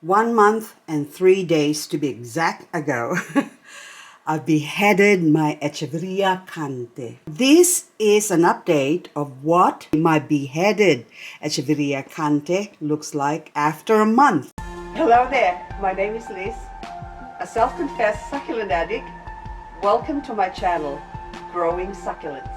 1 month and 3 days to be exact ago, I beheaded my Echeveria Cante. This is an update of what my beheaded Echeveria Cante looks like after a month. Hello there, my name is Liz, a self-confessed succulent addict. Welcome to my channel, Growing Succulents.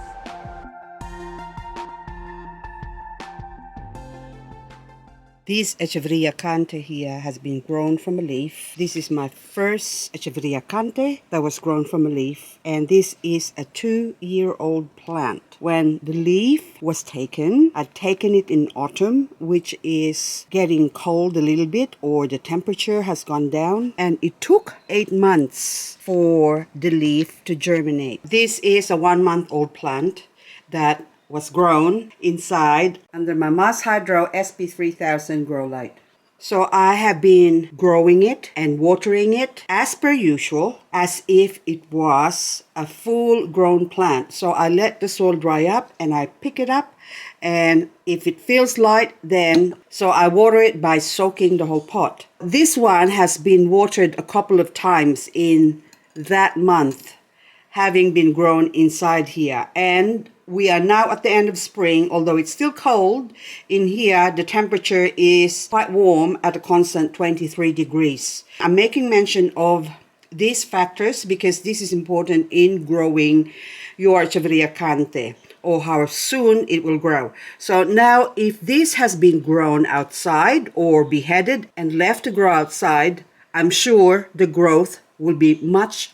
This Echeveria Cante here has been grown from a leaf. This is my first Echeveria Cante that was grown from a leaf, and this is a 2-year-old plant. When the leaf was taken, I'd taken it in autumn, which is getting cold a little bit, or the temperature has gone down, and it took 8 months for the leaf to germinate. This is a 1-month-old plant that was grown inside under my Mass Hydro SP3000 grow light. So I have been growing it and watering it as per usual, as if it was a full grown plant. So I let the soil dry up and I pick it up, and if it feels light, then so I water it by soaking the whole pot. This one has been watered a couple of times in that month, having been grown inside here, and we are now at the end of spring. Although it's still cold in here, the temperature is quite warm at a constant 23 degrees. I'm making mention of these factors because this is important in growing your Echeveria Cante, or how soon it will grow. So now, if this has been grown outside or beheaded and left to grow outside, I'm sure the growth will be much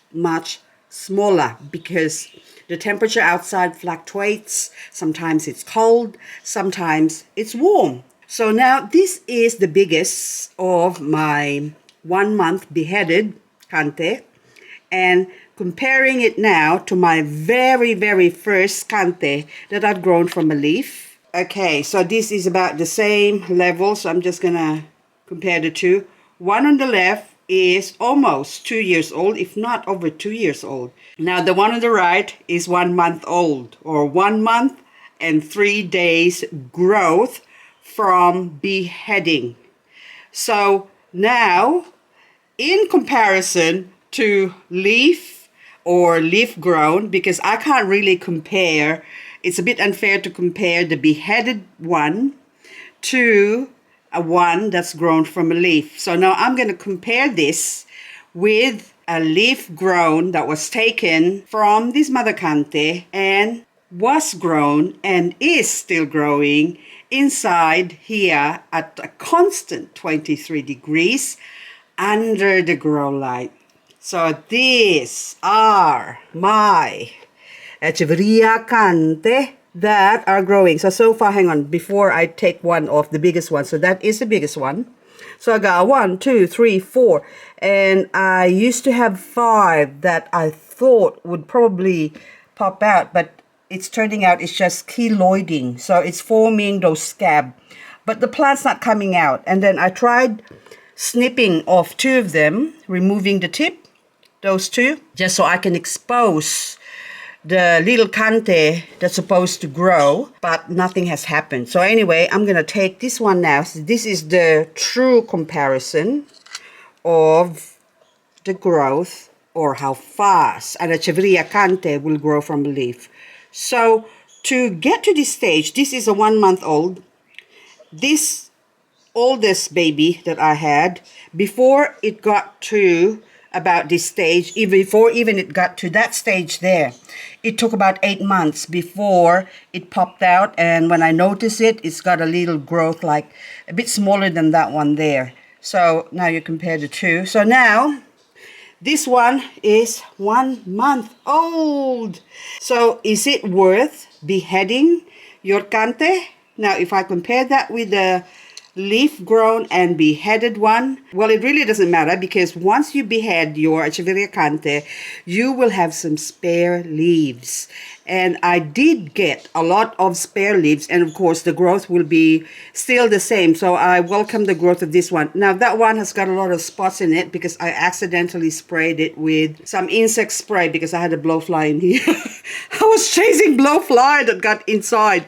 smaller because the temperature outside fluctuates. Sometimes it's cold, sometimes it's warm. So now this is the biggest of my 1-month beheaded Cante, and comparing it now to my very first Cante that I'd grown from a leaf. Okay, so this is about the same level, so I'm just gonna compare the two. One on the left is almost 2 years old, if not over 2 years old. Now the one on the right is 1 month old, or 1 month and 3 days growth from beheading. So now, in comparison to leaf or leaf grown, because I can't really compare, it's a bit unfair to compare the beheaded one to a one that's grown from a leaf. So now I'm going to compare this with a leaf grown that was taken from this mother Cante and was grown and is still growing inside here at a constant 23 degrees under the grow light. So these are my Echeveria Cante that are growing. So far, hang on, before I take one off, the biggest one. So that is the biggest one. So I got 1, 2, 3, 4, and I used to have 5 that I thought would probably pop out, but it's turning out it's just keloiding. So it's forming those scab, but the plant's not coming out. And then I tried snipping off 2 of them, removing the tip, those 2, just so I can expose the little Cante that's supposed to grow, but nothing has happened. So anyway, I'm gonna take this one now. So this is the true comparison of the growth, or how fast an Echeveria Cante will grow from a leaf. So to get to this stage, this is a 1-month-old. This oldest baby that I had, before it got to about this stage, even before it got to that stage there, it took about 8 months before it popped out. And when I noticed it, it's got a little growth, like a bit smaller than that one there. So now you compare the two. So now this one is 1 month old. So is it worth beheading your Cante? Now if I compare that with the leaf grown and beheaded one, well, it really doesn't matter, because once you behead your Echeveria Cante, you will have some spare leaves. And I did get a lot of spare leaves, and of course the growth will be still the same. So I welcome the growth of this one. Now that one has got a lot of spots in it because I accidentally sprayed it with some insect spray because I had a blowfly in here. I was chasing blowfly that got inside,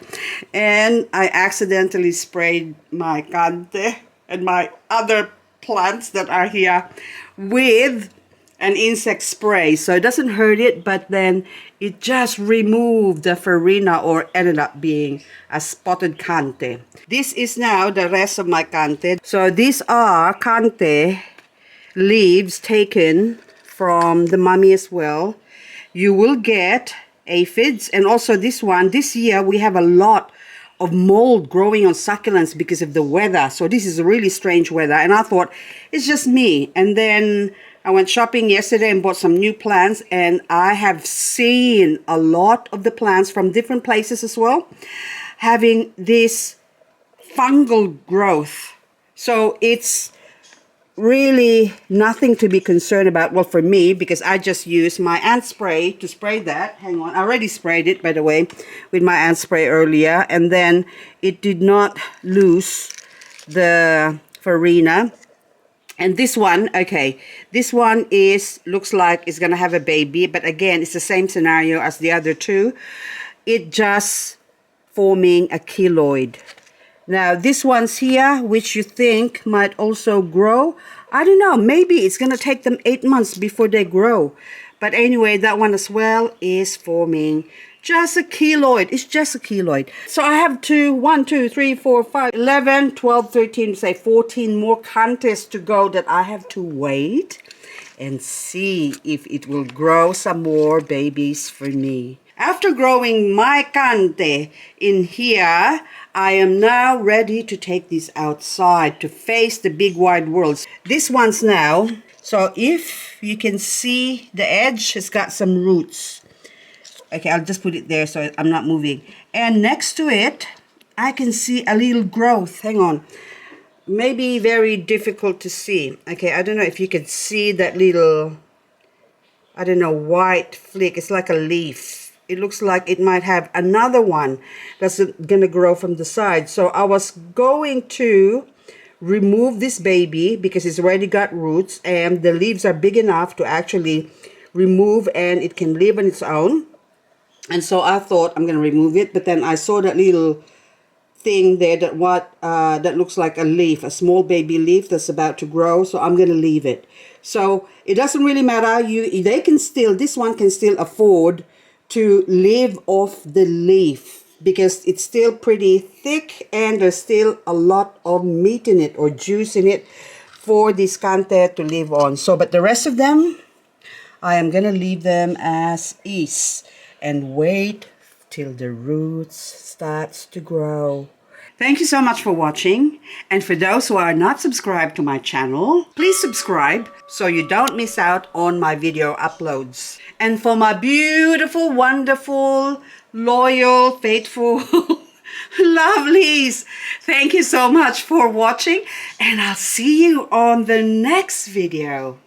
and I accidentally sprayed my Cante and my other plants that are here with an insect spray, so it doesn't hurt it, but then it just removed the farina, or ended up being a spotted Kante. This is now the rest of my Kante. So these are Kante leaves taken from the mummy as well. You will get aphids, and also this one. This year we have a lot of mold growing on succulents because of the weather. So this is a really strange weather, and I thought it's just me. And then I went shopping yesterday and bought some new plants, and I have seen a lot of the plants from different places as well having this fungal growth. So it's really nothing to be concerned about. Well, for me, because I just use my ant spray to spray that. Hang on, I already sprayed it, by the way, with my ant spray earlier, and then it did not lose the farina. And this one, okay, this one looks like it's gonna have a baby, but again, it's the same scenario as the other two. It just forming a keloid. Now, this one's here, which you think might also grow. I don't know, maybe it's gonna take them 8 months before they grow. But anyway, that one as well is forming just a keloid. It's just a keloid. So I have 11, 12, 13, say 14 more Kantes to go that I have to wait and see if it will grow some more babies for me. After growing my Kante in here, I am now ready to take this outside to face the big wide world. This one's now, so if you can see the edge has got some roots. Okay, I'll just put it there so I'm not moving. And next to it, I can see a little growth. Hang on. Maybe very difficult to see. Okay, I don't know if you can see that little, I don't know, white flick. It's like a leaf. It looks like it might have another one that's gonna grow from the side. So I was going to remove this baby because it's already got roots and the leaves are big enough to actually remove, and it can live on its own. And so I thought I'm gonna remove it, but then I saw that little thing there that looks like a leaf, a small baby leaf that's about to grow. So I'm gonna leave it. So it doesn't really matter. This one can still afford to live off the leaf because it's still pretty thick and there's still a lot of meat in it or juice in it for this Kante to live on. So, but the rest of them, I am gonna leave them as is and wait till the roots starts to grow. Thank you so much for watching, and for those who are not subscribed to my channel, please subscribe so you don't miss out on my video uploads. And for my beautiful, wonderful, loyal, faithful lovelies, thank you so much for watching, and I'll see you on the next video.